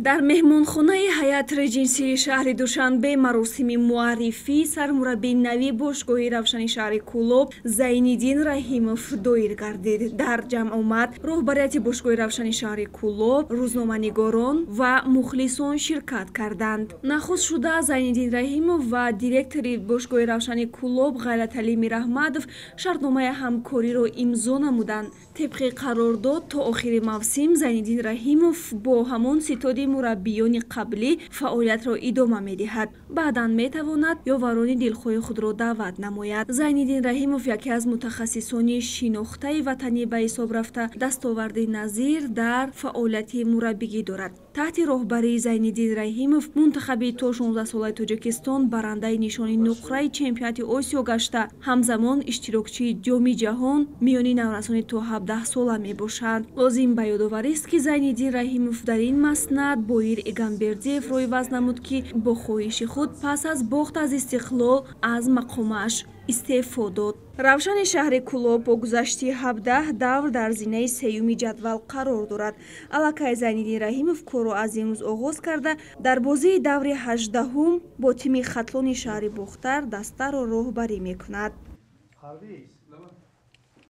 дар меҳмонхонаи ҳаят реҷенсии шаҳри душанбе маросими муаррифии сармураббии нави бошгоҳи равшани шаҳри Кӯлоб Зайниддин Раҳимов доир гардид. Дар ҷамъ омад роҳбарияти бошгоҳи равшани шаҳри Кӯлоб, рӯзноманигорон ва мухлисон ширкат карданд. Нахуст шуда Зайниддин Раҳимов ва директори бошгоҳи равшани Кӯлоб Ғайлаталӣ Мираҳмадов шартномаи ҳамкориро имзо намуданд. Тибқи қарордод то охири мавсим Зайниддин Раҳимов бо ҳамон ситоди мураббиёни қаблӣ фаъолиятро идома медиҳад. Баъдан метавонад ёварони дилхоҳи худро даъват намояд. Зайниддин Раҳимов яке аз мутахассисони шинохтаи ватанӣ ба ҳисоб рафта дастоварди назир дар фаъолияти мураббигӣ дорад. таҳти роҳбарии Зайниддин Раҳимов мунтахаби то 16-солаи Тоҷикистон барандаи нишони нуқраи чемпионати Осиё гашта, ҳамзамон иштирокчии ҷоми ҷаҳон миёни наврасони то 17 сола мебошад. Лозим ба ёдоварист, ки Зайниддин Раҳимов дар ин маснад Боир Эгамбердиев ройваз намуд, ки бо хоҳиши худ пас аз бохт аз истиқлол аз мақомаш истеъфо дод. Равшани шаҳри Кӯлоб бо гузашти 17 давр дар зинаи сеюми ҷадвал қарор дорад. Аллакай Зайниддин Раҳимов корро аз имрӯз оғоз карда, дар бозии даври 18-ум бо тими хатлони шаҳри Бохтар дастаро роҳбарӣ мекунад.